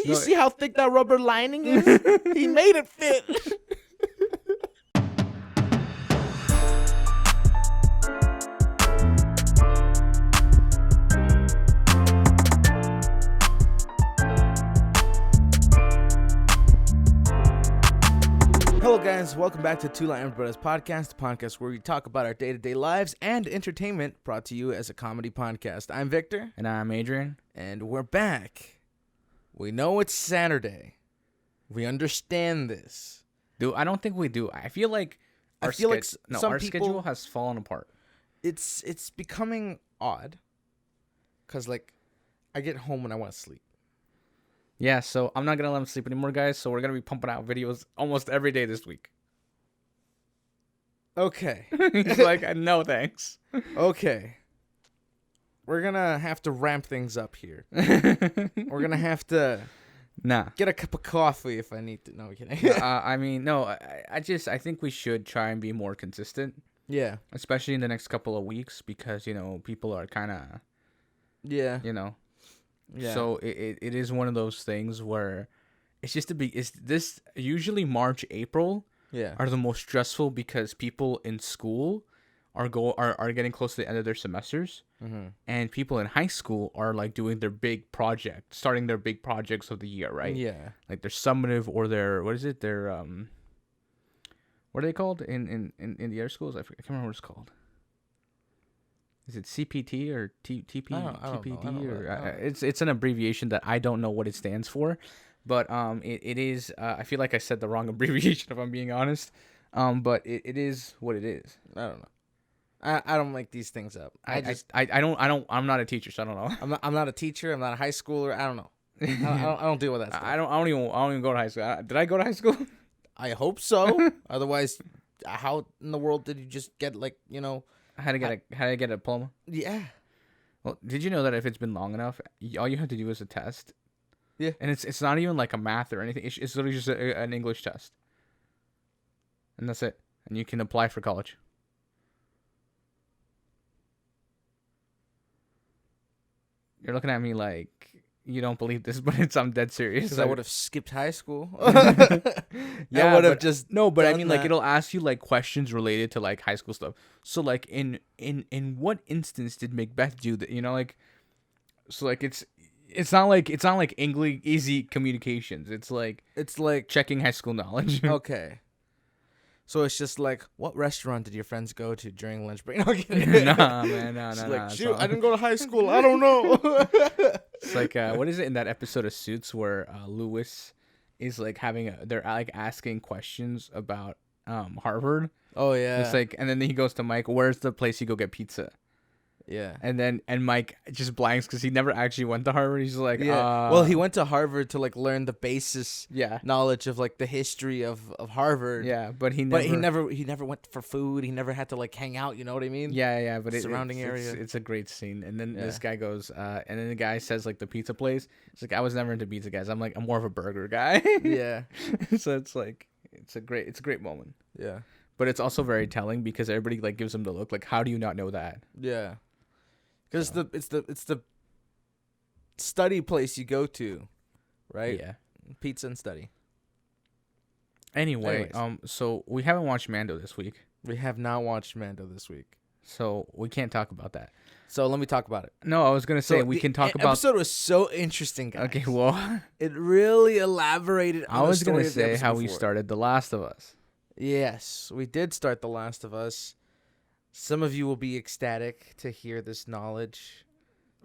You see how thick that rubber lining is? He made it fit. Hello guys, welcome back to Two Lion Brothers Podcast, the podcast where we talk about our day-to-day lives and entertainment, brought to you as a comedy podcast. I'm Victor. And I'm Adrian. And we're back. We know it's Saturday. We understand this. Dude, I don't think we do. I feel like our schedule has fallen apart. It's becoming odd. Because, like, I get home when I want to sleep. Yeah, so I'm not going to let him sleep anymore, guys. So we're going to be pumping out videos almost every day this week. Okay. He's like, no, thanks. Okay. We're going to have to ramp things up here. We're going to have to get a cup of coffee if I need to. No, I'm kidding. I think we should try and be more consistent. Yeah. Especially in the next couple of weeks because, people are kind of, Yeah. Yeah. So it is one of those things where it's just this usually March, April are the most stressful because people in school are getting close to the end of their semesters, and people in high school are like doing their big project, starting their big projects of the year, right? Yeah. Like their summative or their what are they called in the other schools? I can't remember what it's called. Is it CPT or TPD or it's an abbreviation that I don't know what it stands for, but it is I feel like I said the wrong abbreviation if I'm being honest, but it is what it is. I don't know. I don't make these things up. I'm not a teacher, so I don't know. I'm not a teacher. I'm not a high schooler. I don't know. I don't deal with that stuff. I don't even go to high school. Did I go to high school? I hope so. Otherwise, how in the world did you just get How to get a diploma? Yeah. Well, did you know that if it's been long enough, all you have to do is a test? Yeah. And it's not even like a math or anything. It's literally just an English test. And that's it. And you can apply for college. You're looking at me like you don't believe this, but I'm dead serious. Because I would have skipped high school. Yeah, I would have just but I mean, like, it'll ask you like questions related to like high school stuff. So like in what instance did Macbeth do that? So like it's not like English easy communications. It's like checking high school knowledge. Okay. So it's just like, what restaurant did your friends go to during lunch break? No, I'm kidding. Nah, man, no. Like, shoot, I didn't go to high school. I don't know. It's like, what is it in that episode of Suits where Lewis is like they're like asking questions about Harvard. Oh yeah. It's like, and then he goes to Mike, where's the place you go get pizza? Yeah. And Mike just blanks because he never actually went to Harvard. He's like, well, he went to Harvard to like learn the basis knowledge of like the history of Harvard. Yeah, but he never went for food. He never had to like hang out. You know what I mean? Yeah. But surrounding area. It's a great scene. And then this guy goes, and then the guy says like the pizza place. It's like, I was never into pizza, guys. I'm more of a burger guy. Yeah. So it's like it's a great moment. Yeah. But it's also very telling because everybody like gives him the look like, how do you not know that? Yeah. Because it's the study place you go to, right? Yeah. Pizza and study. Anyway, so we haven't watched Mando this week. We have not watched Mando this week. So we can't talk about that. So let me talk about it. No, I was going to say we can talk about... The episode was so interesting, guys. Okay, well... It really elaborated on the story of the episode. I was going to say how we started The Last of Us. Yes, we did start The Last of Us. Some of you will be ecstatic to hear this knowledge.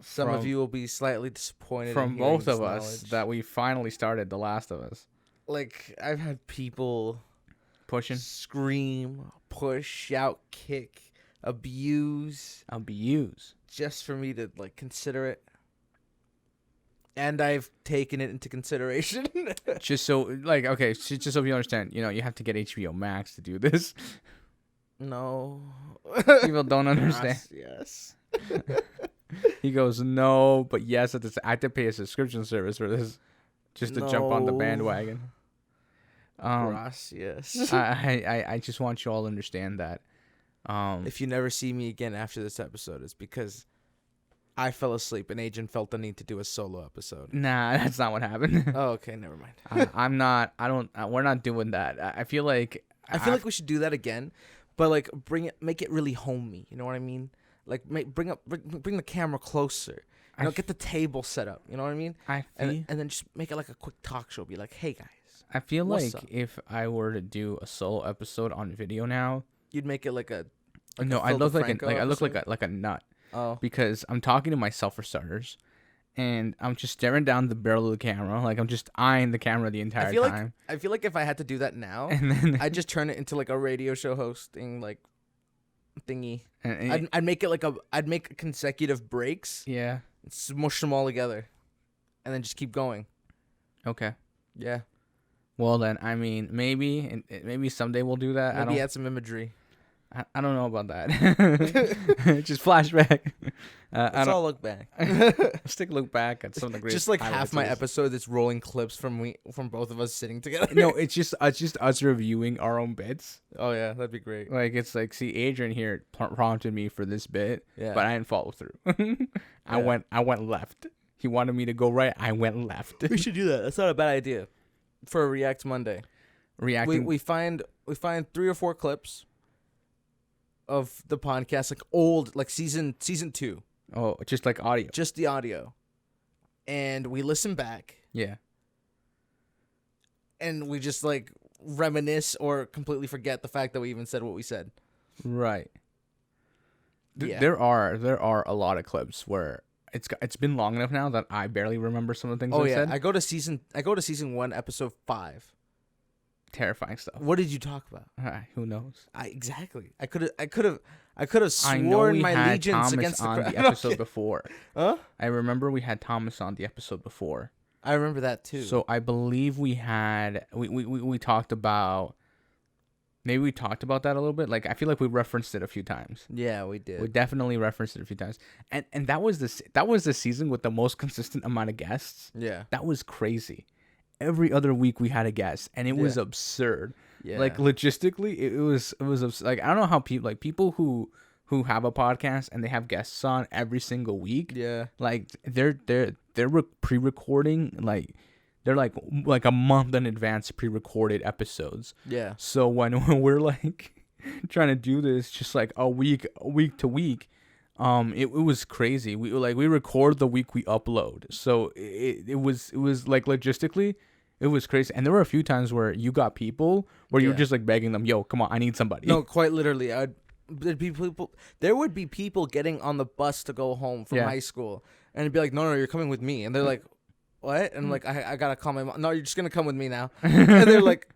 Some of you will be slightly disappointed from both of us that we finally started The Last of Us. Like, I've had people pushing, scream, push, shout, kick, abuse, just for me to like consider it. And I've taken it into consideration. Just so you understand, you have to get HBO Max to do this. No. People don't understand. Yes. He goes, no, but yes, I have to pay a subscription service for this just to jump on the bandwagon. Gracias. I just want you all to understand that. If you never see me again after this episode, it's because I fell asleep and Agent felt the need to do a solo episode. Nah, that's not what happened. Oh, okay, never mind. I'm not. I don't. We're not doing that. I feel like. like we should do that again, but like make it really homey. You know what I mean? Like bring the camera closer. Get the table set up. You know what I mean? And then just make it like a quick talk show. Be like, hey guys. I feel like if I were to do a solo episode on video now, you'd make it like a. No, I look like a nut. Oh. Because I'm talking to myself for starters, and I'm just staring down the barrel of the camera, like I'm just eyeing the camera the entire time. I feel like if I had to do that now, and then I'd just turn it into like a radio show hosting like thingy. And I'd make it I'd make consecutive breaks. Yeah. Smush them all together, and then just keep going. Okay. Yeah. Well then, I mean, maybe someday we'll do that. Maybe add some imagery. I don't know about that. Just flashback. Let's all look back. Stick look back at some of the greatest. Just like half my episode, it's rolling clips from both of us sitting together. No, it's just us reviewing our own bits. Oh yeah, that'd be great. Like it's like, see, Adrian here prompted me for this bit, but I didn't follow through. I went left. He wanted me to go right. I went left. We should do that. That's not a bad idea for a React Monday. Reacting. We find 3 or 4 clips of the podcast, like old, like season 2. Oh, just like audio. Just the audio. And we listen back. Yeah. And we just like reminisce or completely forget the fact that we even said what we said. Right. Yeah. There are a lot of clips where it's been long enough now that I barely remember some of the things I said. I go to season 1, episode 5. Terrifying stuff. What did you talk about? Who knows? Exactly. I could have sworn my allegiance against on the episode before. Huh? I remember we had Thomas on the episode before. I remember that too. So I believe we had we talked about, maybe we talked about that a little bit. Like I feel like we referenced it a few times. Yeah, we did. We definitely referenced it a few times. And that was the season with the most consistent amount of guests. Yeah. That was crazy. Every other week we had a guest, and it was absurd. Yeah. Like logistically, it was like, I don't know how people who have a podcast and they have guests on every single week. Yeah. Like they're pre-recording, like they're like a month in advance pre-recorded episodes. Yeah. So when we're like trying to do this just like a week to week, it was crazy. We record the week we upload. So it was like logistically, it was crazy. And there were a few times where you got people where you were just like begging them, yo, come on, I need somebody. No, quite literally. There would be people getting on the bus to go home from high school, and it'd be like, no, you're coming with me. And they're like, what? And I'm like, I gotta call my mom. No, you're just gonna come with me now. And they're like,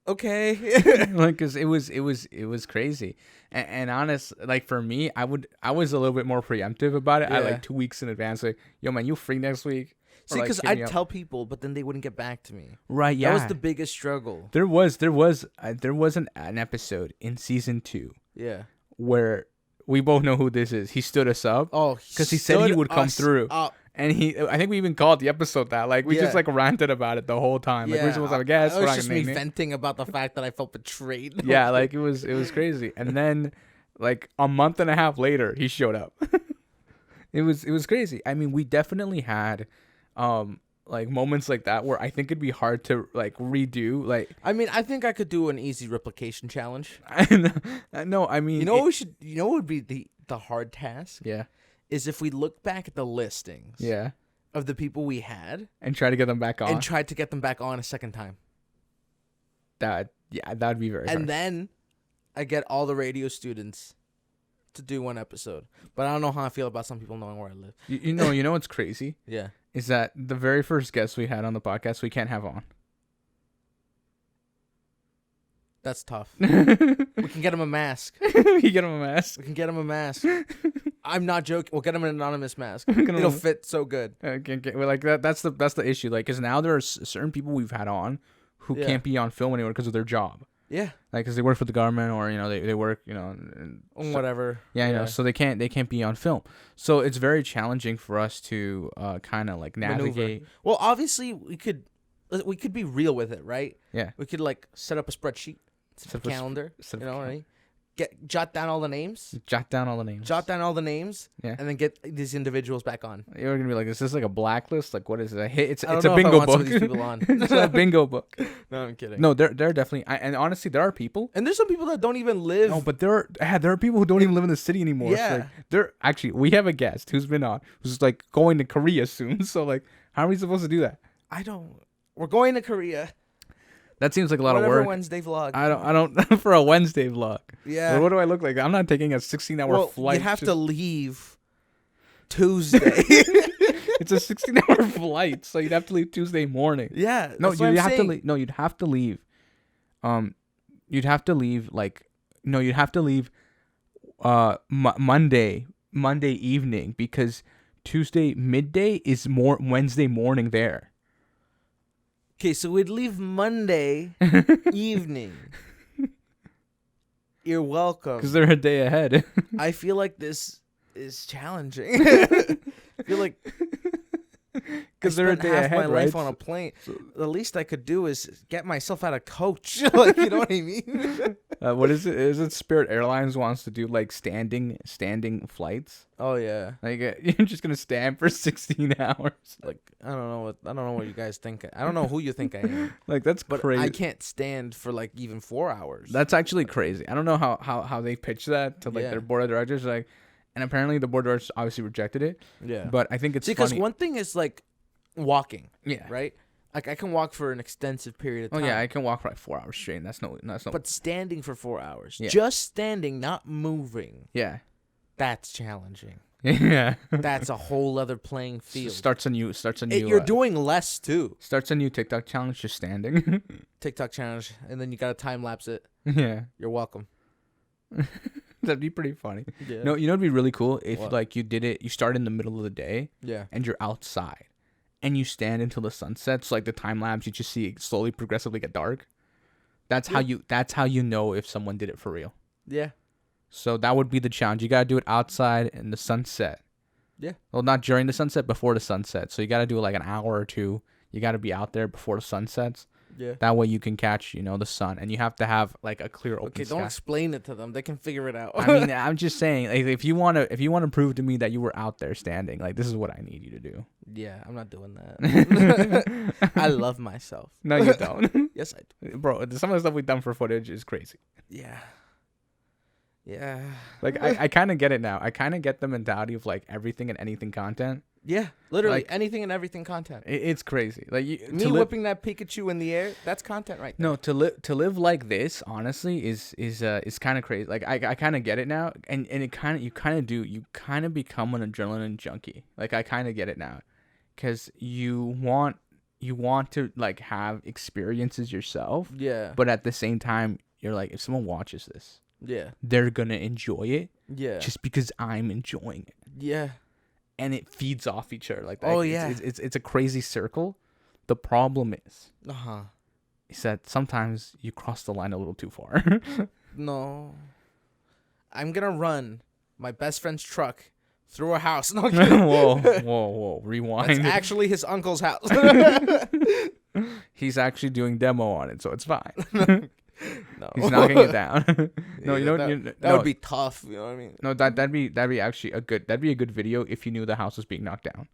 okay. Like, cause it was crazy. And honest, like for me, I was a little bit more preemptive about it. I like 2 weeks in advance, like, yo man, you free next week? See, because I'd tell people, but then they wouldn't get back to me. Right? Yeah, that was the biggest struggle. There was an episode in season 2. Yeah. Where we both know who this is. He stood us up. Oh, because he said he would come through. Up. And I think we even called the episode that. Like we just like ranted about it the whole time. Like we're supposed to have a guest. It was just me venting about the fact that I felt betrayed. Yeah, like it was crazy. And then like a month and a half later, he showed up. It was crazy. I mean, we definitely had like moments like that where I think it'd be hard to like redo. Like, I mean, I think I could do an easy replication challenge. No, I mean, what we should, what would be the hard task? Yeah, is if we look back at the listings. Yeah. Of the people we had and try to get them back on. And try to get them back on a second time. That'd be very hard. And then I get all the radio students to do one episode. But I don't know how I feel about some people knowing where I live. You know what's crazy? Yeah. Is that the very first guest we had on the podcast we can't have on. That's tough. We can get him a mask. We can get him a mask. I'm not joking. We'll get him an anonymous mask. It'll fit so good. Like that's the issue. Like, because now there are certain people we've had on who can't be on film anymore because of their job. Yeah. Like, because they work for the government, or they work, whatever. Yeah, you know, so they can't be on film. So it's very challenging for us to kind of like navigate. Maneuver. Well, obviously we could be real with it, right? Yeah. We could like set up a spreadsheet, set up a calendar, right? jot down all the names. Jot down all the names. Yeah. And then get these individuals back on. You're gonna be like, is this like a blacklist? Like, what is it? It's a bingo book. These people on. It's a bingo book. No, I'm kidding. No, they're definitely. And honestly, there are people. And there's some people that don't even live. No, but there are people who don't even live in the city anymore. Yeah. So like, we have a guest who's been on, who's like going to Korea soon. So like, how are we supposed to do that? We're going to Korea. That seems like a lot of work. Wednesday vlog. I don't for a Wednesday vlog. Yeah. Well, what do I look like? I'm not taking a 16-hour flight. You have to leave Tuesday. It's a 16-hour flight, so you'd have to leave Tuesday morning. Yeah. No, you'd have to leave. No, you'd have to leave. You'd have to leave Monday evening, because Tuesday midday is more Wednesday morning there. Okay, so we'd leave Monday evening. You're welcome. Because they're a day ahead. I feel like this is challenging. I feel like because they're a day ahead, my life on a plane. So, the least I could do is get myself out of coach. Like, you know what I mean? What is it? Is it Spirit Airlines wants to do like standing flights? Oh yeah. Like you're just gonna stand for 16 hours. Like I don't know what you guys think. I don't know who you think I am. Like that's crazy. I can't stand for like even 4 hours. That's actually crazy. I don't know how they pitch that to like their board of directors. Like, and apparently the board of directors obviously rejected it. Yeah. But I think it's because funny. One thing is like walking. Yeah. Right. Like I can walk for an extensive period of time. Oh yeah, I can walk for like 4 hours straight. That's no. But standing for 4 hours, just standing, not moving. Yeah. That's challenging. Yeah. That's a whole other playing field. Starts a new. You're doing less too. Starts a new TikTok challenge, just standing. TikTok challenge, and then you gotta time lapse it. Yeah. You're welcome. That'd be pretty funny. Yeah. No, it'd be really cool if like you did it. You start in the middle of the day. Yeah. And you're outside, and you stand until the sun sets. So, like the time lapse, you just see it slowly, progressively get dark. That's how you know if someone did it for real. Yeah. So that would be the challenge. You gotta do it outside in the sunset. Yeah. Well, not during the sunset, before the sunset. So you gotta do like an hour or two. You gotta be out there before the sun sets. Yeah. That way you can catch, the sun, and you have to have like a clear open sky. Don't explain it to them. They can figure it out. I mean, I'm just saying, like, if you want to prove to me that you were out there standing, like, this is what I need you to do. Yeah, I'm not doing that. I love myself. No, you don't. Yes, I do. Bro, some of the stuff we've done for footage is crazy. Yeah. Yeah. Like, I kind of get it now. I kind of get the mentality of, like, everything and anything content. Yeah, literally like, anything and everything content. It's crazy. Like whipping that Pikachu in the air, that's content right there. No, to live like this, honestly, is kind of crazy. Like I kind of get it now, and you kind of become an adrenaline junkie. Like I kind of get it now, because you want to like have experiences yourself. Yeah. But at the same time, you're like, if someone watches this, they're gonna enjoy it. Yeah. Just because I'm enjoying it. Yeah. And it feeds off each other like that. Oh yeah, it's a crazy circle. The problem is that sometimes you cross the line a little too far. No, I'm gonna run my best friend's truck through a house. No, whoa, rewind. It's actually his uncle's house. He's actually doing demo on it, so it's fine. No, he's knocking it down. No, that would be tough. You know what I mean? No, that'd be actually a good video if you knew the house was being knocked down.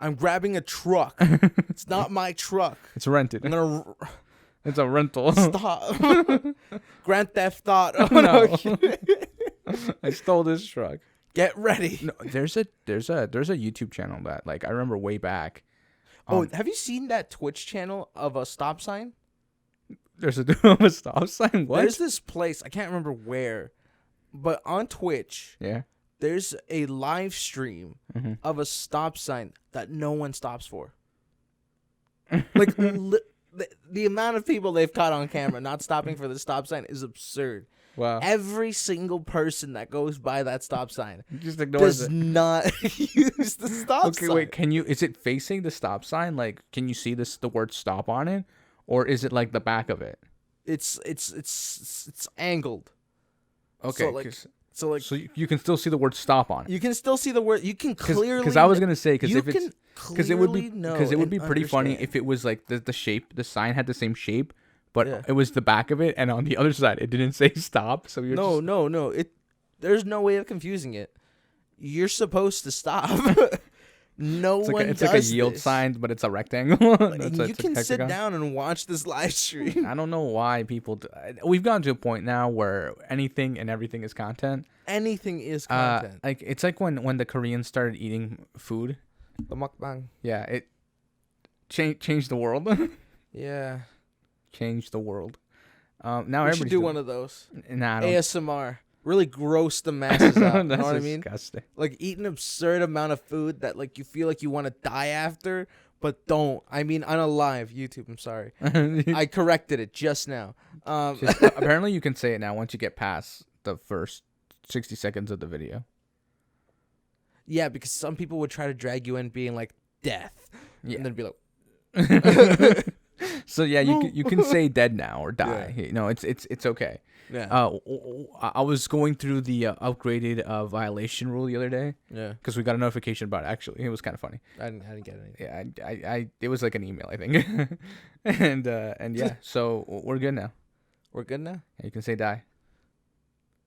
I'm grabbing a truck. It's not my truck. It's rented. It's a rental. Stop. Grand Theft Auto. No. I stole this truck. Get ready. No, there's a YouTube channel that, like, I remember way back. Have you seen that Twitch channel of a stop sign? There's a stop sign? What? There's this place, I can't remember where, but on Twitch, there's a live stream of a stop sign that no one stops for. Like, the amount of people they've caught on camera not stopping for the stop sign is absurd. Wow. Every single person that goes by that stop sign just ignores does not use the stop sign. Okay, wait, is it facing the stop sign? Like, can you see the word stop on it? Or is it like the back of it? It's angled. Okay, so you can still see the word stop on it. You can still see the word. You can clearly. Because I was gonna say it would be pretty funny if it was like the shape. The sign had the same shape, but it was the back of it, and on the other side it didn't say stop. So no. There's no way of confusing it. You're supposed to stop. It's like a yield sign, but it's a rectangle. You can sit down and watch this live stream. I don't know why people. We've gotten to a point now where anything and everything is content. Anything is content. Like it's like when the Koreans started eating food. The mukbang. Yeah, it changed the world. Yeah, changed the world. Now we should do one of those. Nah, ASMR. Really gross the masses out. You know what I mean? Disgusting. Like eat an absurd amount of food that like you feel like you want to die after, but don't. I mean, on a live YouTube. I'm sorry. I corrected it just now. Apparently, you can say it now once you get past the first 60 seconds of the video. Yeah, because some people would try to drag you in, being like death, and then be like. So yeah, you can say dead now or die. Yeah. You know, it's okay. Yeah. I was going through the upgraded violation rule the other day. Yeah. Because we got a notification about it. Actually, it was kind of funny. I didn't get anything. Yeah, I it was like an email, I think. and yeah, so we're good now. We're good now. Yeah, you can say die.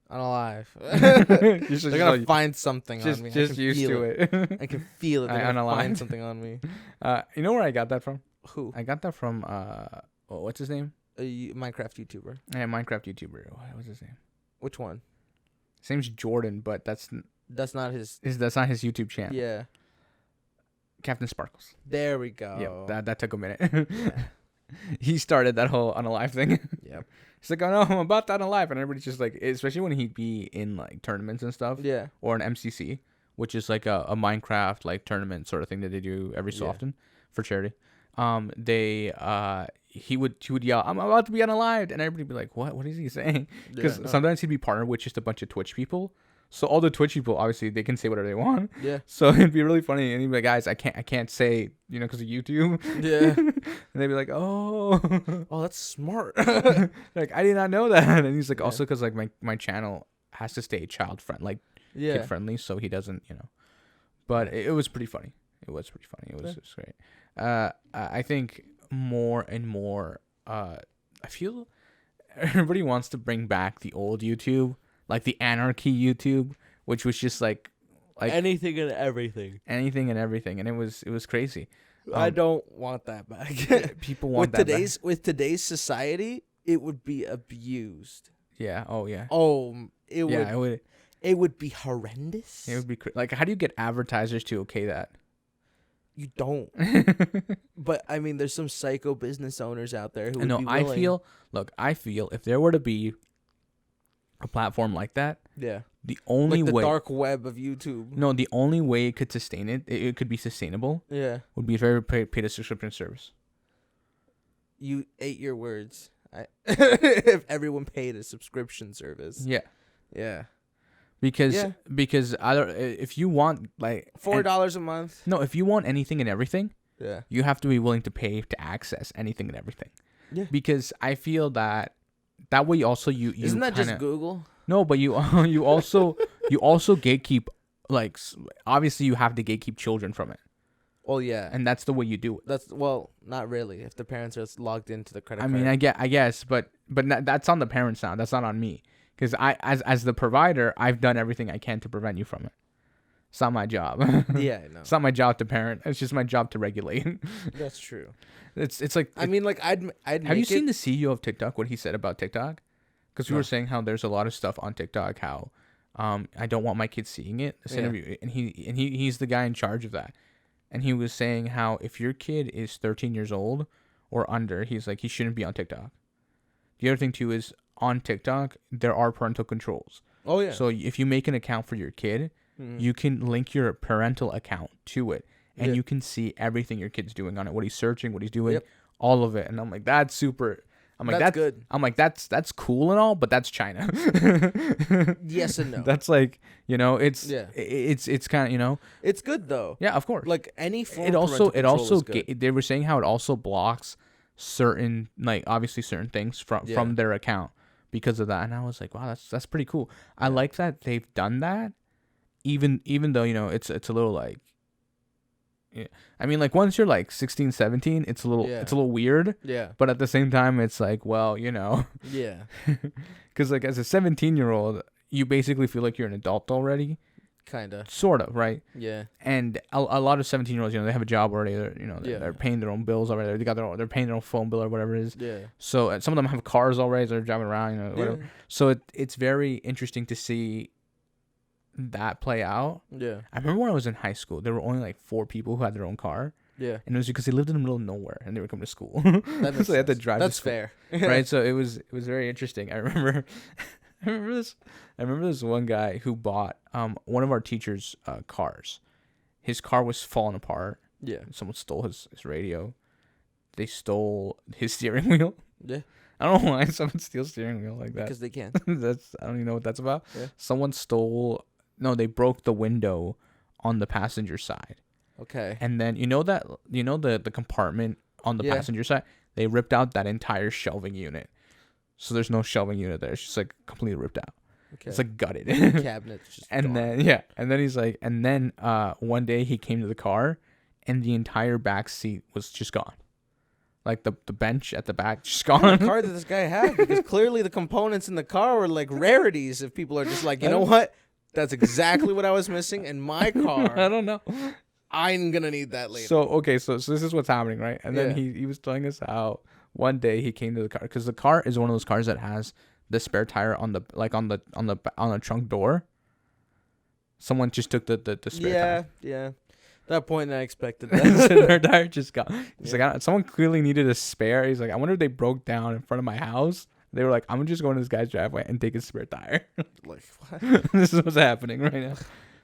I'm alive. They're gonna find something on me. Just used to it. I can feel it. They're gonna find something on me. You know where I got that from? Who? I got that from what's his name? A Minecraft YouTuber. Yeah, Minecraft YouTuber. What's his name? Which one? His name's Jordan, but that's not his. That's not his YouTube channel. Yeah. Captain Sparkles. There we go. Yeah, that took a minute. Yeah. He started that whole unalive thing. Yep. He's like, oh no, I'm about to unalive, and everybody's just like, especially when he'd be in like tournaments and stuff. Yeah. Or an MCC, which is like a Minecraft like tournament sort of thing that they do every so often for charity. He would yell, I'm about to be unalived, and everybody would be like, what is he saying? Because sometimes he'd be partnered with just a bunch of Twitch people, so all the Twitch people, obviously they can say whatever they want. Yeah. So it'd be really funny, and he'd be like, guys, I can't say, because of YouTube. Yeah. And they'd be like, oh that's smart. Like, I did not know that. And he's like, also because like my channel has to stay child friendly, kid friendly, so he doesn't, but it was pretty funny. It was great. I think more and more, I feel everybody wants to bring back the old YouTube, like the anarchy YouTube, which was just like anything and everything, and it was crazy. I don't want that back. People want with today's society, it would be abused. Yeah. Oh yeah. Oh, it would. Yeah, it would. It would be horrendous. It would be like, how do you get advertisers to okay that? You don't. But I mean, there's some psycho business owners out there who would be willing. I feel if there were to be a platform like that, the only way, dark web of YouTube. No, the only way it could sustain it could be sustainable. Yeah. Would be if everybody paid a subscription service. You ate your words. If everyone paid a subscription service. Yeah. Yeah. Because either if you want like $4 a month. No, if you want anything and everything, you have to be willing to pay to access anything and everything. Yeah. Because I feel that way also you isn't that just Google? No, but you also gatekeep, like, obviously you have to gatekeep children from it. Well, yeah, and that's the way you do it. Not really. If the parents are logged into the credit card. I mean, I guess, but that's on the parents now. That's not on me. Because as the provider, I've done everything I can to prevent you from it. It's not my job. Yeah, I know. It's not my job to parent. It's just my job to regulate. That's true. It's like, I mean, like I'd have you seen the CEO of TikTok? What he said about TikTok? Because we were saying how there's a lot of stuff on TikTok. How I don't want my kids seeing it. This interview, and he's the guy in charge of that. And he was saying how if your kid is 13 years old or under, he's like, he shouldn't be on TikTok. The other thing too is, on TikTok, there are parental controls. Oh, yeah. So if you make an account for your kid, you can link your parental account to it. And you can see everything your kid's doing on it. What he's searching, what he's doing, all of it. And I'm like, that's super. I'm like, that's good. I'm like, that's cool and all, but that's China. Yes and no. That's like, it's kind of, It's good, though. Yeah, of course. Like, any form of parental control is good. They were saying how it also blocks certain, like, obviously certain things from their account. Because of that, and I was like, wow, that's pretty cool. I like that they've done that, even though it's a little like, Yeah. I mean, like, once you're like 16, 17, it's a little weird. Yeah. But at the same time, it's like, well, Yeah. Because like as a 17-year-old, you basically feel like you're an adult already. Kinda. Sort of, right? Yeah. And a lot of 17-year-olds, they have a job already. They're paying their own bills already. They're paying their own phone bill or whatever it is. Yeah. So some of them have cars already. So they're driving around, whatever. Yeah. So it's very interesting to see that play out. Yeah. I remember when I was in high school, there were only like 4 people who had their own car. Yeah. And it was because they lived in the middle of nowhere and they were coming to school. So they had to drive. That's to school, fair. right? So it was very interesting. I remember this one guy who bought one of our teachers' cars. His car was falling apart. Yeah. Someone stole his radio. They stole his steering wheel. Yeah. I don't know why someone steals steering wheel like that. Because they can. I don't even know what that's about. Yeah. Someone they broke the window on the passenger side. Okay. And then the compartment on the passenger side, they ripped out that entire shelving unit. So there's no shelving unit there. It's just like completely ripped out. Okay. It's like gutted. Cabinets just and gone. Then he's like, one day he came to the car and the entire back seat was just gone. Like the bench at the back just gone. What car did this guy have? Because clearly the components in the car were like rarities. If people are just like, you know what? That's exactly what I was missing in my car. I don't know. I'm gonna need that later. So this is what's happening, right? And then he was telling us how one day he came to the car because the car is one of those cars that has the spare tire on the trunk door. Someone just took the spare tire. Yeah. At that point, I expected that. Their tire just gone. He's like, someone clearly needed a spare. He's like, I wonder if they broke down in front of my house. They were like, I'm just going to this guy's driveway and take his spare tire. Like, what? This is what's happening right now.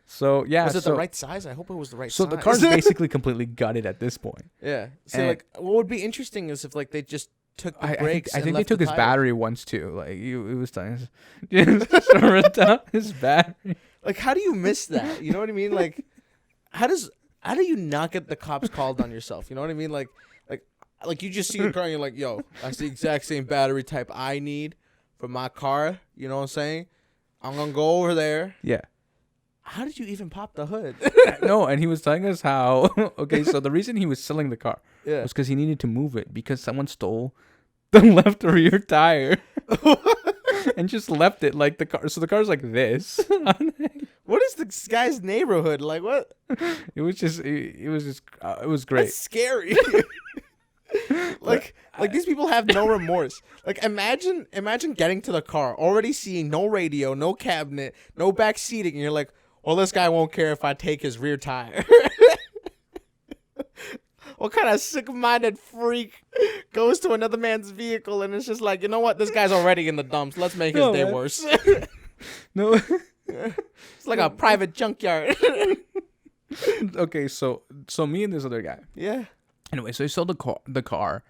So yeah, was it the right size? I hope it was the right size. So the car's basically completely gutted at this point. Yeah. So like, what would be interesting is if like they just took the brakes. I think they took his battery once too. Like it was time. Just ripped out his battery. Like, how do you miss that? You know what I mean? Like, how do you not get the cops called on yourself? You know what I mean? Like you just see the car and you're like, yo, that's the exact same battery type I need for my car. You know what I'm saying? I'm gonna go over there. Yeah. How did you even pop the hood? No, and he was telling us how. Okay, so the reason he was selling the car was because he needed to move it because someone stole the left rear tire and just left it like the car. So the car's like this. What is this guy's neighborhood like? What? It was great. That's scary. Like these people have no remorse. Like imagine getting to the car, already seeing no radio, no cabinet, no back seating, and you're like, well, this guy won't care if I take his rear tire. What kind of sick-minded freak goes to another man's vehicle and it's just like, you know what, this guy's already in the dumps. Let's make his day worse. No. It's like a private junkyard. Okay, so me and this other guy. Yeah. Anyway, so he sold the car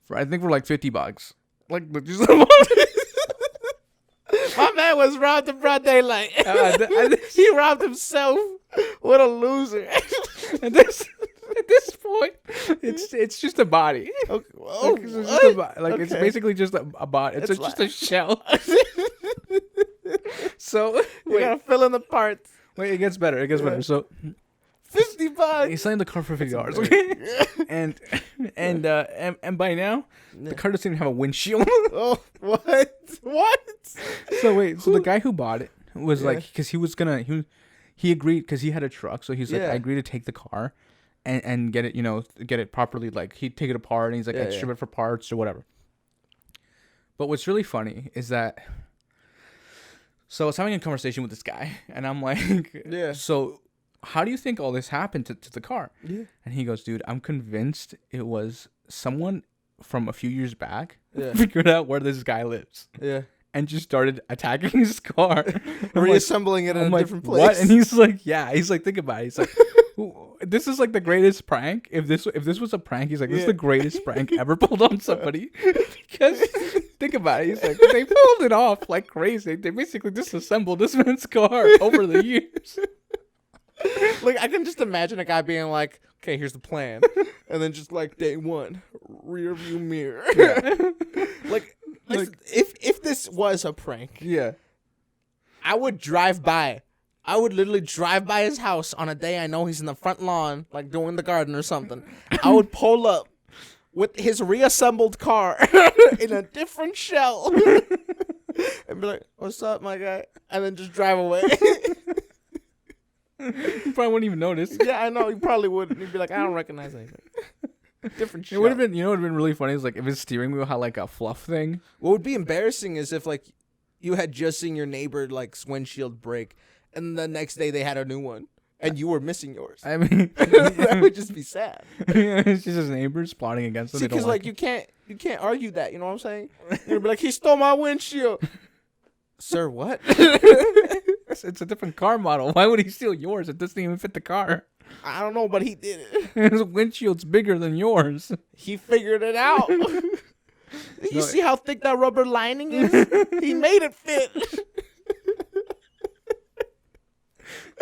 for I think for like $50. Like just my man was robbed in broad daylight. He robbed himself. What a loser. At this point, it's just a body. Okay. It's basically just a body. It's just a shell. So you gotta fill in the parts. Wait, it gets better. So $50. He's selling the car for $50. Okay, and by now the car doesn't even have a windshield. Oh, what? So wait, so the guy who bought it was like, because he agreed because he had a truck, so he's like, I agree to take the car and get it properly. Like he'd take it apart and he's like, I'd strip it for parts or whatever. But what's really funny is that. So I was having a conversation with this guy, and I'm like, so how do you think all this happened to the car? Yeah. And he goes, dude, I'm convinced it was someone from a few years back figured out where this guy lives. Yeah. And just started attacking his car. Reassembling it in a different place. What? And he's like, he's like, think about it. He's like, this is like the greatest prank. If this was a prank, he's like, this is the greatest prank ever pulled on somebody. Because think about it. He's like, they pulled it off like crazy. They basically disassembled this man's car over the years. Like, I can just imagine a guy being like, okay, here's the plan. And then just like day one, rear view mirror. Yeah. like if this was a prank, I would drive by I would literally drive by his house on a day I know he's in the front lawn, like doing the garden or something. I would pull up with his reassembled car in a different shell and be like, "What's up, my guy?" And then just drive away. You probably wouldn't even notice. Yeah, I know. You probably wouldn't. You'd be like, "I don't recognize anything." Different shell. It would have been, what would have been really funny is like if his steering wheel had like a fluff thing. What would be embarrassing is if like you had just seen your neighbor like windshield break, and the next day they had a new one, and you were missing yours. I mean, that would just be sad. It's just his neighbors plotting against him. Because like you can't argue that. You know what I'm saying? You'd be like, he stole my windshield. Sir, what? It's a different car model. Why would he steal yours? It doesn't even fit the car. I don't know, but he did it. His windshield's bigger than yours. He figured it out. You see how thick that rubber lining is? He made it fit.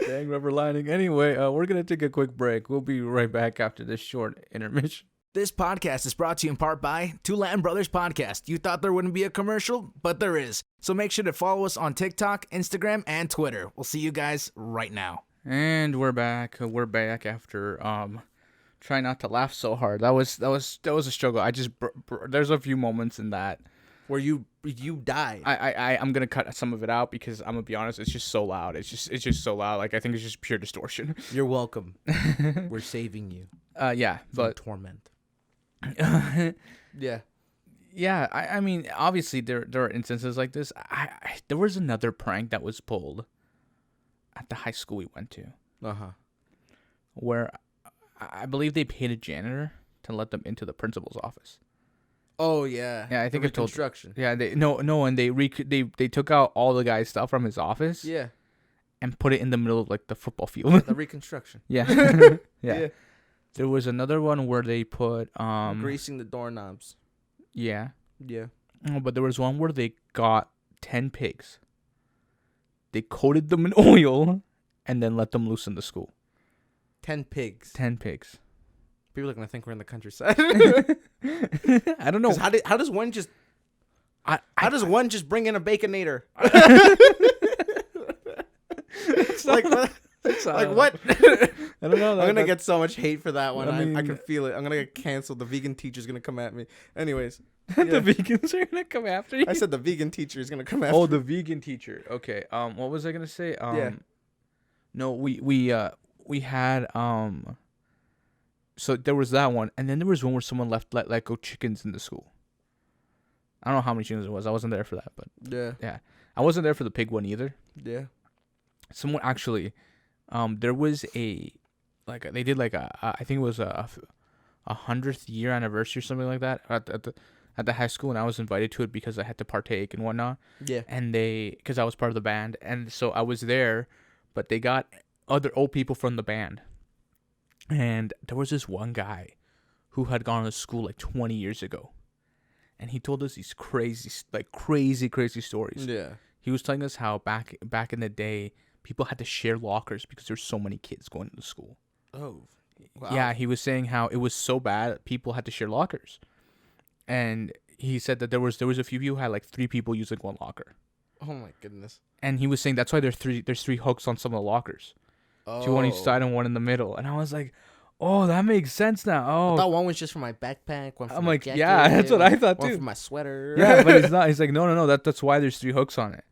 Dang, rubber lining. Anyway, we're going to take a quick break. We'll be right back after this short intermission. This podcast is brought to you in part by Two Latin Brothers Podcast. You thought there wouldn't be a commercial, but there is. So make sure to follow us on TikTok, Instagram, and Twitter. We'll see you guys right now. And we're back. We're back after trying not to laugh so hard. That was a struggle. I just there's a few moments in that where you died. I'm gonna cut some of it out because I'm gonna be honest. It's just so loud. It's just so loud. Like I think it's just pure distortion. You're welcome. We're saving you. Yeah, but torment. Yeah. I mean, obviously there are instances like this. There was another prank that was pulled at the high school we went to. Where I believe they paid a janitor to let them into the principal's office. Oh yeah. Yeah, I think it's construction. Yeah, and they took out all the guy's stuff from his office. Yeah. And put it in the middle of like the football field. The reconstruction. Yeah. Yeah. There was another one where they put greasing the doorknobs. Yeah. Yeah. Oh, but there was one where they got 10 pigs. They coated them in oil and then let them loose in the school. 10 pigs. 10 pigs. People are gonna think we're in the countryside. I don't know. How does one just how does one just bring in a baconator? Like what? I don't know. I'm gonna get so much hate for that one. I can feel it. I'm gonna get canceled. The vegan teacher's gonna come at me. Anyways, the vegans are gonna come after you. I said the vegan teacher is gonna come after. Oh, the vegan teacher. Okay. What was I gonna say? No, we had So there was that one, and then there was one where someone let go chickens in the school. I don't know how many chickens it was. I wasn't there for that, but yeah, I wasn't there for the pig one either. Yeah, someone actually, there was they did like I think it was a 100th year anniversary or something like that at the high school, and I was invited to it because I had to partake and whatnot. Yeah, and because I was part of the band, and so I was there, but they got other old people from the band. And there was this one guy who had gone to school like 20 years ago. And he told us these crazy stories. Yeah. He was telling us how back in the day, people had to share lockers because there's so many kids going to school. Oh, wow. Yeah, he was saying how it was so bad, people had to share lockers. And he said that there was a few people who had like 3 people using one locker. Oh my goodness. And he was saying that's why there's 3 hooks on some of the lockers. 2 on each side and 1 in the middle. And I was like, oh, that makes sense now. Oh, I thought one was just for my backpack. One for my jacket, yeah, that's what I thought too. One for my sweater. Yeah, but it's not. He's like, no. That's why there's 3 hooks on it.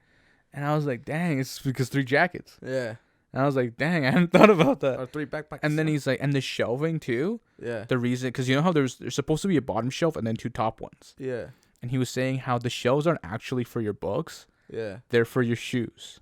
And I was like, dang, it's because 3 jackets. Yeah. And I was like, dang, I hadn't thought about that. Or 3 backpacks. And then he's like, and the shelving too. Yeah. The reason, because you know how there's supposed to be a bottom shelf and then 2 top ones. Yeah. And he was saying how the shelves aren't actually for your books. Yeah. They're for your shoes.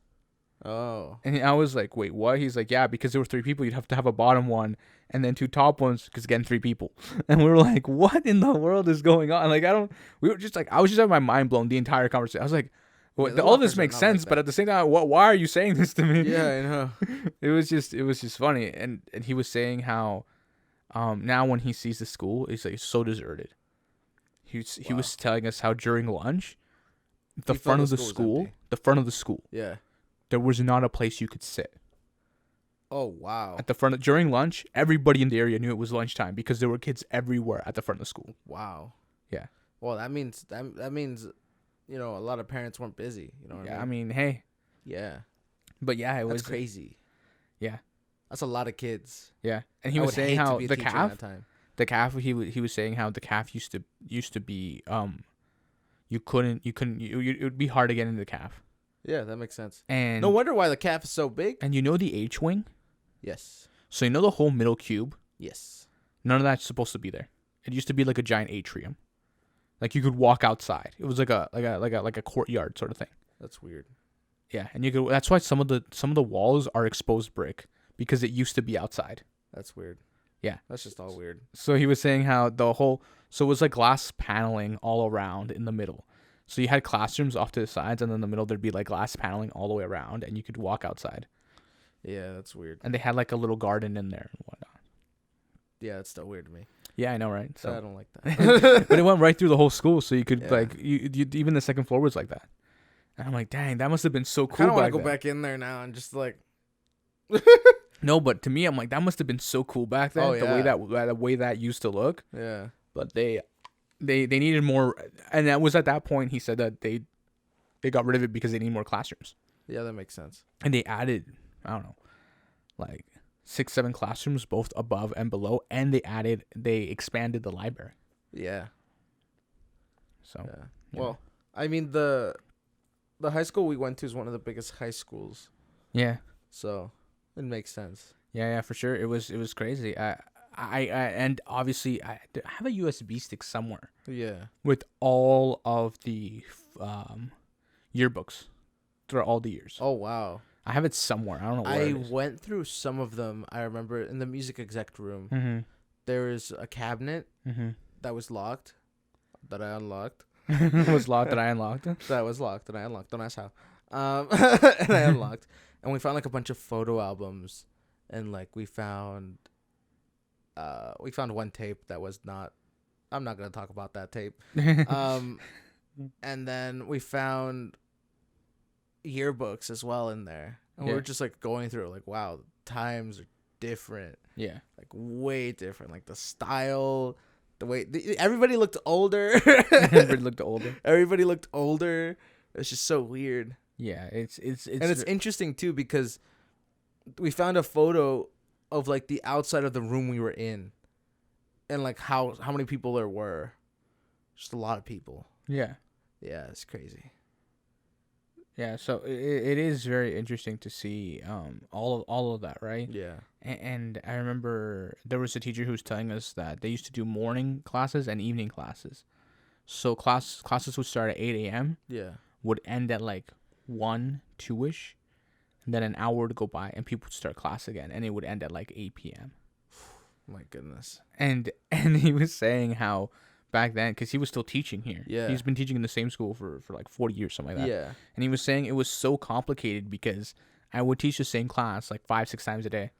Oh. And I was like, wait, what? He's like, yeah, because there were 3 people, you'd have to have a bottom one and then 2 top ones because again 3 people. And we were like, what in the world is going on? Like, I was just having my mind blown the entire conversation. I was like, well, all this makes sense, like, but at the same time, why are you saying this to me? Yeah, I know. It was just funny. And he was saying how now when he sees the school, it's like so deserted. He was telling us how during lunch, the front of the school, yeah, there was not a place you could sit. Oh, wow. At the front during lunch, everybody in the area knew it was lunchtime because there were kids everywhere at the front of the school. Wow. Yeah. Well, that means you know, a lot of parents weren't busy, you know what I mean? I mean, hey. Yeah. But yeah, That's crazy. Yeah. That's a lot of kids. Yeah. And he was saying how the calf, he was saying how the calf used to be, it would be hard to get into the calf. Yeah, that makes sense. And no wonder why the calf is so big. And you know the H-wing? Yes. So you know the whole middle cube? Yes. None of that's supposed to be there. It used to be like a giant atrium. Like you could walk outside. It was like a courtyard sort of thing. That's weird. Yeah, and you could. That's why some of the walls are exposed brick because it used to be outside. That's weird. Yeah, that's just all weird. So he was saying how so it was like glass paneling all around in the middle. So you had classrooms off to the sides, and then in the middle there'd be like glass paneling all the way around, and you could walk outside. Yeah, that's weird. And they had like a little garden in there and whatnot. Yeah, it's still weird to me. Yeah, I know, right? So I don't like that. But it went right through the whole school, so you could like you even the second floor was like that. And I'm like, dang, that must have been so cool. I kind of want to go back in there now and just like. No, but to me, I'm like, that must have been so cool back then. Oh, yeah. The way that used to look. Yeah. But they needed more, and that was at that point he said that they got rid of it because they need more classrooms. Yeah, that makes sense. And they added, I don't know, like 6-7 classrooms both above and below, and they expanded the library. Yeah. So. Yeah. Well, I mean the high school we went to is one of the biggest high schools. Yeah. So it makes sense. Yeah, for sure. It was crazy. I and obviously I have a USB stick somewhere. Yeah. With all of the yearbooks throughout all the years. Oh wow. I have it somewhere. I don't know where it is. I went through some of them. I remember in the music exec room. Mm-hmm. There was a cabinet that was locked, that I unlocked. Was locked that I unlocked. That was locked that I unlocked. Don't ask how. And I unlocked, and we found like a bunch of photo albums, and like we found one tape that was not. I'm not gonna talk about that tape. And then we found yearbooks as well in there, and we were just like going through it, like, wow, times are different. Yeah, like way different. Like the style. The way everybody looked older. Everybody looked older. It's just so weird. Yeah, it's interesting too because we found a photo of like the outside of the room we were in, and like how many people there were. Just a lot of people. Yeah. Yeah, it's crazy. Yeah, so it is very interesting to see all of that, right? Yeah. And I remember there was a teacher who was telling us that they used to do morning classes and evening classes. So classes would start at 8 a.m. Yeah. Would end at like 1, 2-ish. And then an hour would go by and people would start class again. And it would end at like 8 p.m. My goodness. And he was saying how back then, because he was still teaching here. Yeah. He's been teaching in the same school for like 40 years, something like that. Yeah. And he was saying it was so complicated because I would teach the same class like 5-6 times a day.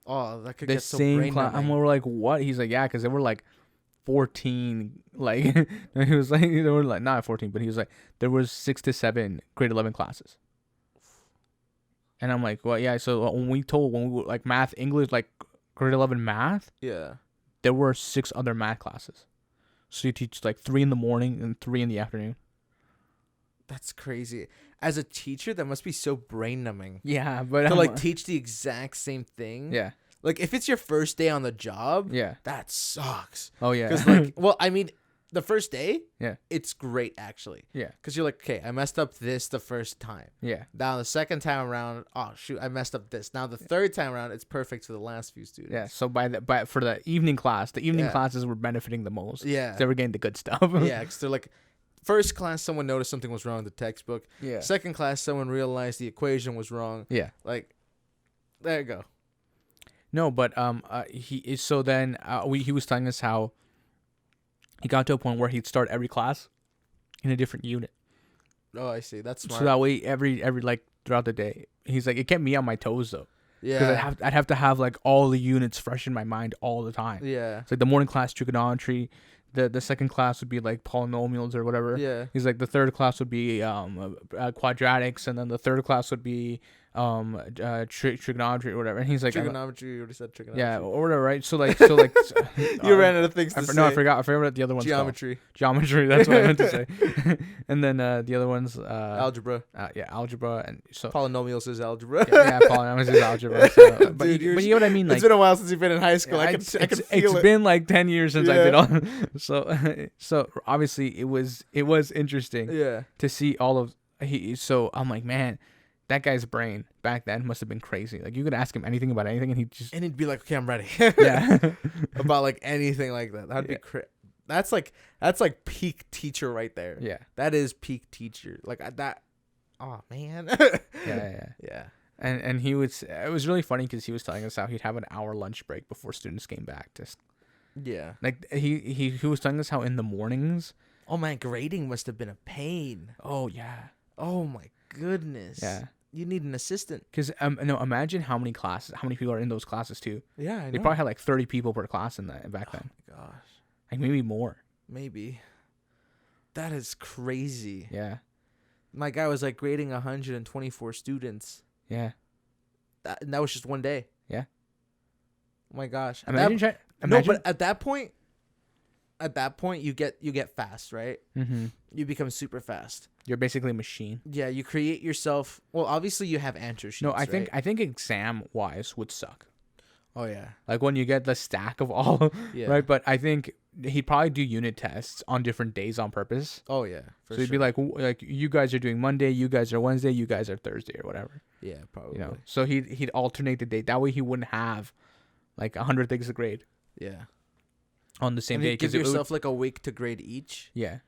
Oh, that could get so brain numbing. And we're like, what? He's like, yeah, because there were like 14, like, he was like, there were like, not 14, but he was like, there was 6 to 7 grade 11 classes. And I'm like, well, yeah, so when we were like math, English, like grade 11 math, yeah, there were 6 other math classes. So you teach like 3 in the morning and 3 in the afternoon. That's crazy. As a teacher, that must be so brain numbing. Yeah, but to like teach the exact same thing. Yeah. Like if it's your first day on the job, yeah, that sucks. Oh yeah. Because like, well, I mean, the first day, yeah, it's great actually. Yeah. Because you're like, okay, I messed up this the first time. Yeah. Now the second time around, oh shoot, I messed up this. Now the third time around, it's perfect for the last few students. Yeah. So for the evening class, classes were benefiting the most. Yeah. They were getting the good stuff. Yeah, because they're like, first class, someone noticed something was wrong with the textbook. Yeah. Second class, someone realized the equation was wrong. Yeah. Like, there you go. No, but he was telling us how he got to a point where he'd start every class in a different unit. Oh, I see. That's smart. So that way, every like throughout the day, he's like, it kept me on my toes though. Yeah. Because I'd have to have like all the units fresh in my mind all the time. Yeah. It's like the morning class trigonometry, the second class would be like polynomials or whatever. Yeah. He's like the third class would be quadratics, and then the third class would be trigonometry or whatever, and he's like, trigonometry. You already said trigonometry. Yeah, or whatever, right? So like you ran out of things to say. No, I forgot what the other one's Geometry. called. Geometry. That's what I meant to say. And then the other one's algebra. Algebra, and so polynomials is algebra. Polynomials is algebra. So, but you know what I mean. Like, it's been a while since you've been in high school. I can feel it. It's been like 10 years since I did all. So obviously it was interesting. Yeah. To see all of So I'm like, man, that guy's brain back then must have been crazy. Like, you could ask him anything about anything, and he'd be like, okay, I'm ready. Yeah. About like anything like that. That'd be that's like peak teacher right there. Yeah. That is peak teacher. Like that. Oh man. Yeah. And it was really funny because he was telling us how he'd have an hour lunch break before students came back to. Yeah. Like he was telling us how in the mornings. Oh man, grading must have been a pain. Oh yeah. Oh my goodness. Yeah. You need an assistant. Because no, imagine how many people are in those classes too. Yeah, I know. They probably had like 30 people per class in that back then. Oh my gosh. Like maybe more. Maybe. That is crazy. Yeah. My guy was like grading 124 students. Yeah. That was just one day. Yeah. Oh my gosh. Imagine. No, but at that point you get fast, right? Mm-hmm. You become super fast. You're basically a machine. Yeah, you create yourself. Well, obviously you have answer sheets. No, I think exam wise would suck. Oh yeah. Like when you get the stack of all, right? But I think he'd probably do unit tests on different days on purpose. Oh yeah. So he'd be like you guys are doing Monday, you guys are Wednesday, you guys are Thursday or whatever. Yeah, probably. You know, so he'd alternate the date. That way he wouldn't have like 100 things to grade. Yeah. On the same day, give yourself like a week to grade each. Yeah.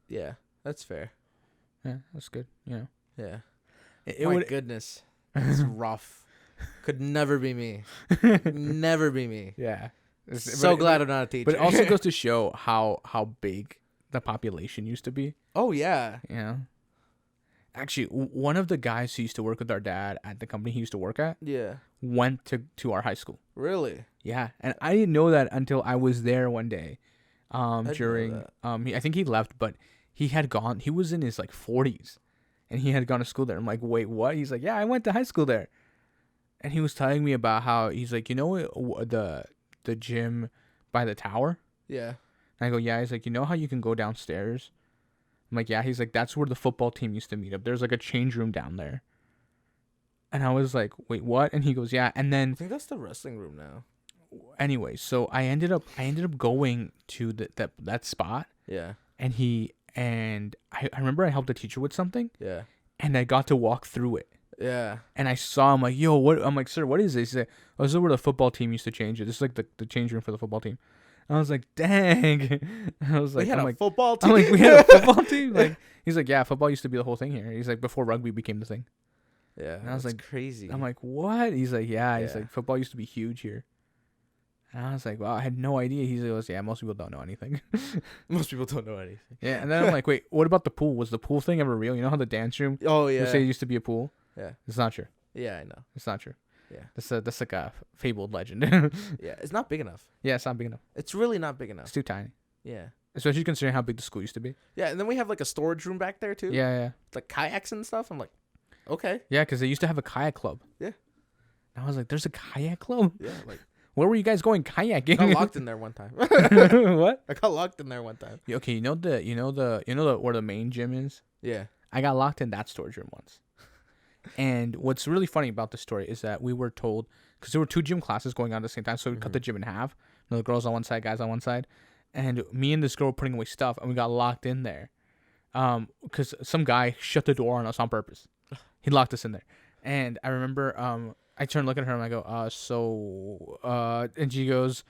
Yeah, that's fair. Yeah, that's good. You know. Yeah. My goodness, it's rough. Could never be me. Never be me. Yeah. So glad I'm not a teacher. But it also goes to show how big the population used to be. Oh yeah. Yeah. Actually, one of the guys who used to work with our dad at the company he used to work at, went to our high school. Really? Yeah, and I didn't know that until I was there one day. During I think he left, but he was in his like 40s, and he had gone to school there. I'm like, wait, what? He's like, yeah, I went to high school there, and he was telling me about how he's like, you know, the gym by the tower. Yeah. And I go, yeah. He's like, you know how you can go downstairs? I'm like, yeah. He's like, that's where the football team used to meet up. There's like a change room down there. And I was like, wait, what? And he goes, yeah. And then I think that's the wrestling room now. Anyway, so I ended up going to that spot. Yeah. And I remember I helped a teacher with something. Yeah. And I got to walk through it. Yeah. And I saw him like, yo, what? I'm like, sir, what is this? He's like, oh, this is where the football team used to change it. This is like the change room for the football team. And I was like, dang. I was like, we had a football team. I'm like, we had a football team. Like, he's like, yeah, football used to be the whole thing here. He's like, before rugby became the thing. Yeah. And I was like, crazy. I'm like, what? He's like, yeah. He's like, football used to be huge here. And I was like, wow, I had no idea. He goes, yeah, most people don't know anything. Most people don't know anything. Yeah, and then I'm like, wait, what about the pool? Was the pool thing ever real? You know how the dance room? Oh, yeah. They say it used to be a pool? Yeah. It's not true. Yeah, I know. It's not true. Yeah. That's like a fabled legend. Yeah, it's not big enough. Yeah, it's not big enough. It's really not big enough. It's too tiny. Yeah. Especially considering how big the school used to be. Yeah, and then we have like a storage room back there too. Yeah. Like kayaks and stuff. I'm like, okay. Yeah, because they used to have a kayak club. Yeah. And I was like, there's a kayak club? Yeah, like. Where were you guys going kayaking? I got locked in there one time. What? I got locked in there one time. Okay, you know where the main gym is? Yeah. I got locked in that storage room once. And what's really funny about the story is that we were told, because there were 2 gym classes going on at the same time, so we cut the gym in half. You know, the girls on one side, guys on one side. And me and this girl were putting away stuff, and we got locked in there. Because some guy shut the door on us on purpose. He locked us in there. And I remember I turned to look at her, and I go, and she goes,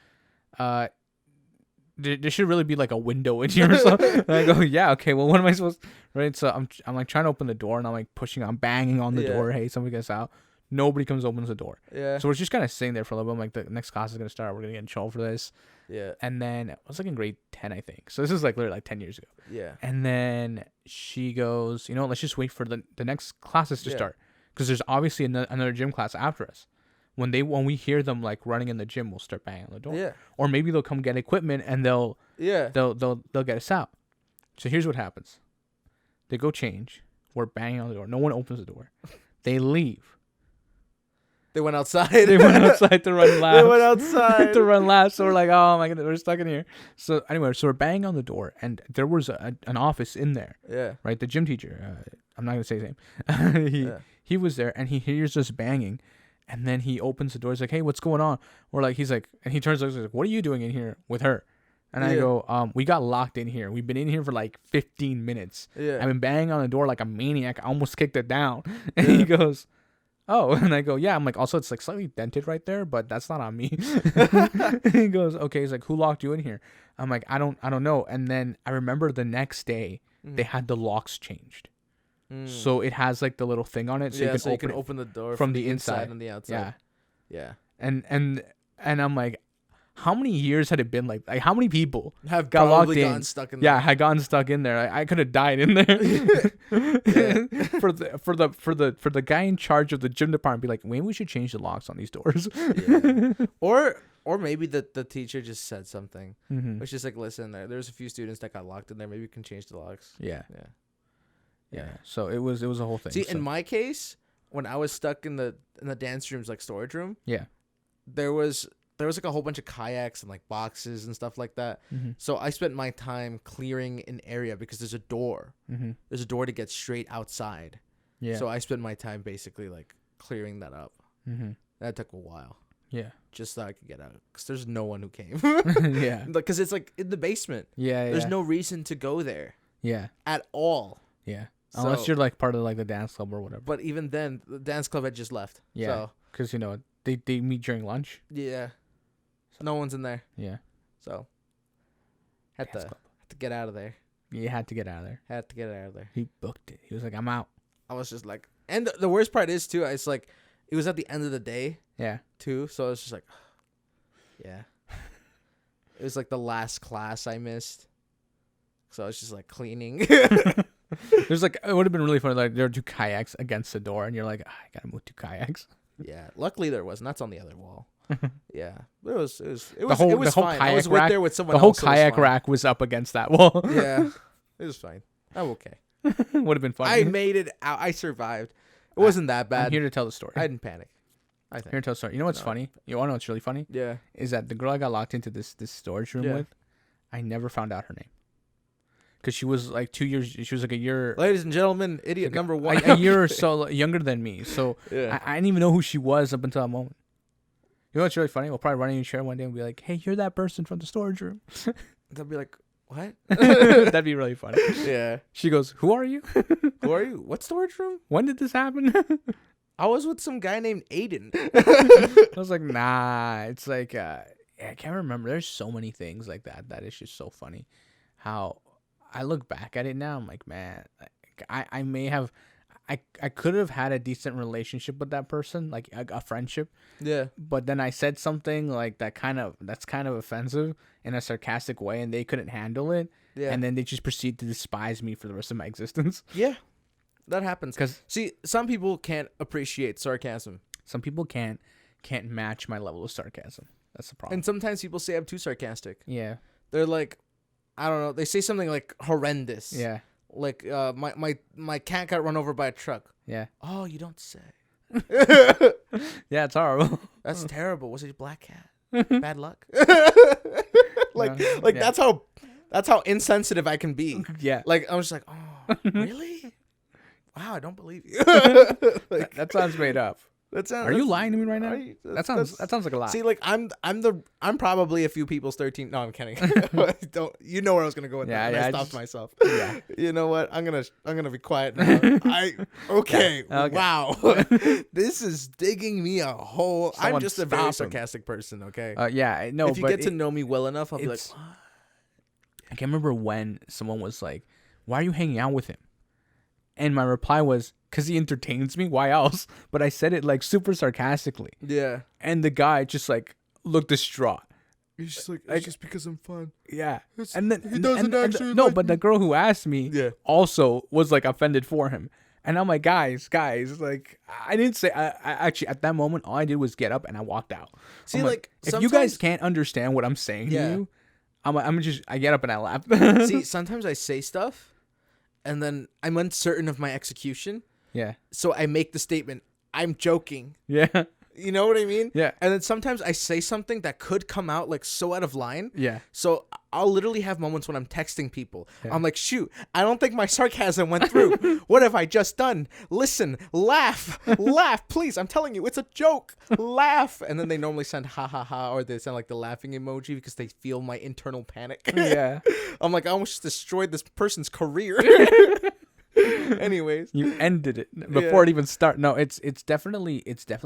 there should really be like a window in here or something. And I go, yeah, okay, well, what am I supposed to, right? So I'm like trying to open the door, and I'm like I'm banging on the door. Hey, somebody gets out. Nobody comes opens the door. Yeah. So we're just kind of sitting there for a little bit. I'm like, the next class is going to start. We're going to get in trouble for this. Yeah. And then I was like in grade 10, I think. So this is like literally like 10 years ago. Yeah. And then she goes, let's just wait for the next classes to start. Because there's obviously another gym class after us. When we hear them like running in the gym, we'll start banging on the door. Yeah. Or maybe they'll come get equipment and they'll get us out. So here's what happens. They go change. We're banging on the door. No one opens the door. They leave. They went outside. They went outside to run laps. They went outside to run laps. So we're like, oh my god, we're stuck in here. So anyway, so we're banging on the door, and there was an office in there. Yeah. Right. The gym teacher. I'm not gonna say his name. He was there, and he hears us banging, and then he opens the door. He's like, hey, what's going on? We're like, he's like, and he turns to us, he's like, what are you doing in here with her? And I go, we got locked in here. We've been in here for like 15 minutes. Yeah. I've been banging on the door like a maniac. I almost kicked it down. And he goes, oh. And I go, yeah. I'm like, also, it's like slightly dented right there, but that's not on me. He goes, okay. He's like, who locked you in here? I'm like, I don't know. And then I remember the next day, they had the locks changed. So it has like the little thing on it. So you can open the door from the inside and the outside. Yeah. And I'm like, how many years had it been like how many people have got locked in? Gotten stuck in there? Yeah, had gotten stuck in there. I could have died in there. For the guy in charge of the gym department, be like, maybe we should change the locks on these doors. Or maybe the teacher just said something. Mm-hmm. It's just like, listen, there's a few students that got locked in there. Maybe we can change the locks. Yeah. So it was a whole thing. See, in my case, when I was stuck in the dance room's like storage room, there was like a whole bunch of kayaks and like boxes and stuff like that. Mm-hmm. So I spent my time clearing an area because there's a door. Mm-hmm. There's a door to get straight outside. Yeah. So I spent my time basically like clearing that up. Mm-hmm. That took a while. Yeah. Just so I could get out because there's no one who came. Yeah. Because it's like in the basement. Yeah. There's no reason to go there. Yeah. At all. Yeah. Unless you're like part of like the dance club or whatever. But even then, the dance club had just left. Yeah. Because they meet during lunch. Yeah. No one's in there. Yeah. So had to get out of there. You had to get out of there. Had to get out of there. He booked it. He was like, I'm out. I was just like, and the worst part is too, it's like it was at the end of the day. Yeah. Too. So I was just like, yeah. It was like the last class I missed. So I was just like cleaning. There's like, it would have been really funny. Like there are two kayaks against the door, and you're like, I gotta move two kayaks. Yeah. Luckily there wasn't. That's on the other wall. Yeah, it was fine. I was there with someone else. The whole kayak rack was up against that wall. Yeah, it was fine. I'm okay. Would have been fun. I made it out. I survived. It wasn't that bad. I'm here to tell the story. I didn't panic. I think. Here to tell the story. You know what's funny? You want to know what's really funny? Yeah. Is that the girl I got locked into this storage room with, I never found out her name. Because she was like 2 years. She was like a year. Ladies and gentlemen, idiot like number one. A year or so younger than me. So I didn't even know who she was up until that moment. You know what's really funny? We'll probably run in your chair one day and be like, hey, you're that person from the storage room. They'll be like, what? That'd be really funny. Yeah. She goes, who are you? Who are you? What storage room? When did this happen? I was with some guy named Aiden. I was like, nah. It's like, I can't remember. There's so many things like that. That is just so funny. How I look back at it now. I'm like, man, I may have... I could have had a decent relationship with that person, like a friendship. Yeah. But then I said something like that's kind of offensive in a sarcastic way, and they couldn't handle it. Yeah. And then they just proceed to despise me for the rest of my existence. Yeah. That happens. Because see, some people can't appreciate sarcasm. Some people can't match my level of sarcasm. That's the problem. And sometimes people say I'm too sarcastic. Yeah. They're like, I don't know. They say something like horrendous. Yeah. Like my cat got run over by a truck. Yeah. Oh, you don't say. Yeah, it's horrible. That's terrible. Was it a black cat? Bad luck. That's how insensitive I can be. Yeah. Like I was just like, oh, really? Wow, I don't believe you. That sounds made up. Are you lying to me right now? That sounds like a lie. See, like I'm probably a few people's 13. No, I'm kidding. Don't you know where I was gonna go with that? I stopped myself. Yeah. You know what? I'm gonna be quiet now. Okay. Wow. This is digging me a hole. I'm just a very sarcastic person. Okay. Yeah. I know. If you get to know me well enough, I'll be like, what? I can't remember when someone was like, "Why are you hanging out with him?" And my reply was, because he entertains me. Why else? But I said it like super sarcastically. Yeah. And the guy just like looked distraught. He's just like, it's just because I'm fun. Yeah. And then he doesn't actually. No, but the girl who asked me also was like offended for him. And I'm like, guys, like I didn't say. I actually at that moment all I did was get up and I walked out. See, like if you guys can't understand what I'm saying to you, I get up and I laugh. See, sometimes I say stuff. And then I'm uncertain of my execution. Yeah. So I make the statement, I'm joking. Yeah. You know what I mean? Yeah. And then sometimes I say something that could come out like so out of line. Yeah. So I'll literally have moments when I'm texting people. Yeah. I'm like, shoot, I don't think my sarcasm went through. What have I just done? Listen, laugh, please. I'm telling you, it's a joke. Laugh. And then they normally send ha ha ha, or they send like the laughing emoji because they feel my internal panic. Yeah. I'm like, I almost just destroyed this person's career. Anyways, you ended it before it even started. No, it's definitely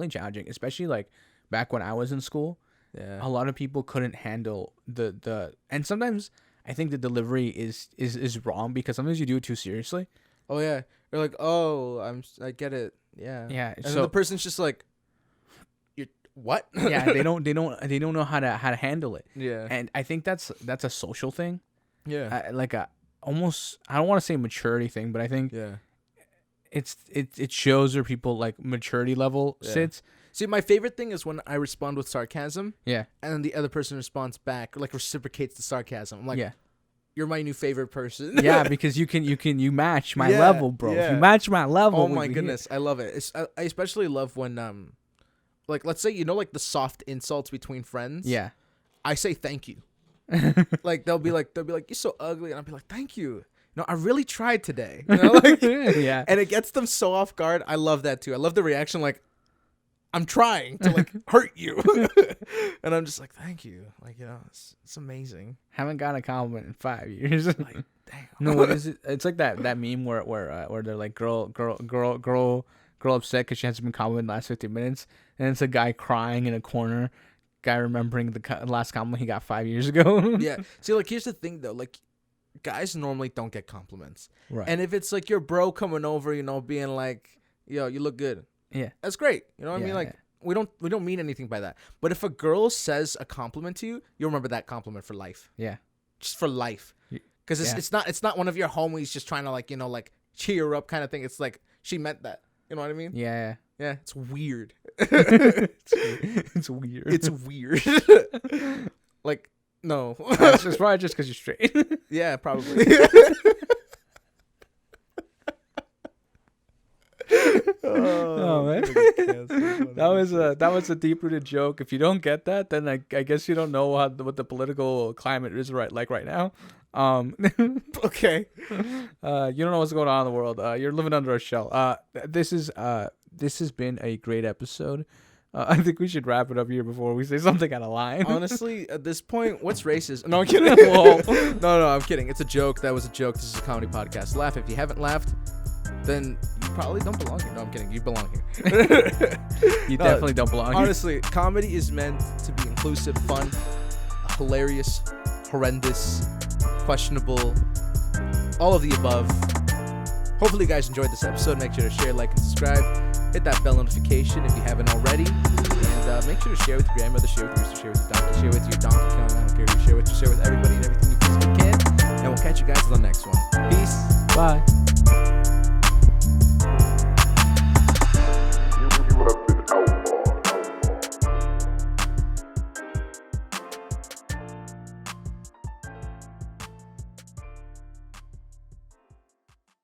challenging, especially like back when I was in school. Yeah, a lot of people couldn't handle the and sometimes I think the delivery is wrong because sometimes you do it too seriously. Oh yeah, you're like, oh, I get it. Yeah, yeah. And so, then the person's just like, you're what? Yeah, they don't know how to handle it. Yeah, and I think that's a social thing. Yeah, like a. Almost, I don't want to say maturity thing, but I think it shows where people like maturity level sits. See, my favorite thing is when I respond with sarcasm. Yeah. And then the other person responds back, like reciprocates the sarcasm. I'm like, you're my new favorite person. Yeah, because you match my level, bro. Yeah. If you match my level. Oh my goodness, I love it. I especially love when like let's say like the soft insults between friends. Yeah. I say thank you. Like they'll be like you're so ugly, and I'll be like thank you. No, I really tried today. You know, like yeah. And it gets them so off guard. I love that too. I love the reaction like I'm trying to like hurt you, and I'm just like thank you. Like it's amazing. Haven't got a compliment in 5 years. Like damn. No, what is it? It's like that meme where they're like girl upset because she hasn't been complimented in the last 15 minutes, and it's a guy crying in a corner. Guy remembering the last compliment he got 5 years ago. Yeah. See, like, here's the thing, though. Like, guys normally don't get compliments. Right. And if it's, like, your bro coming over, being like, yo, you look good. Yeah. That's great. You know what I mean? Like, we don't mean anything by that. But if a girl says a compliment to you, you'll remember that compliment for life. Yeah. Just for life. Because it's not one of your homies just trying to, like, like, cheer her up kind of thing. It's like, she meant that. You know what I mean? Yeah. Yeah, it's weird. It's weird. It's weird. Like, no. It's probably just because you're straight. Yeah, probably. Oh man, that was a deep-rooted joke. If you don't get that, then I guess you don't know what the political climate is right now. Okay. You don't know what's going on in the world. You're living under a shell. This has been a great episode. I think we should wrap it up here before we say something out of line. Honestly, at this point, what's racist? No, I'm kidding. No, I'm kidding. It's a joke. That was a joke. This is a comedy podcast. Laugh. If you haven't laughed, then you probably don't belong here. No, I'm kidding. You belong here. You definitely don't belong here. Honestly, comedy is meant to be inclusive, fun, hilarious, horrendous, questionable, all of the above. Hopefully you guys enjoyed this episode. Make sure to share, like, and subscribe. Hit that bell notification if you haven't already. And make sure to share with your grandmother, share with your rooster, share with your donkey, share with your donkey Kong. I don't care who you share with everybody and everything you physically can. And we'll catch you guys on the next one. Peace. Bye.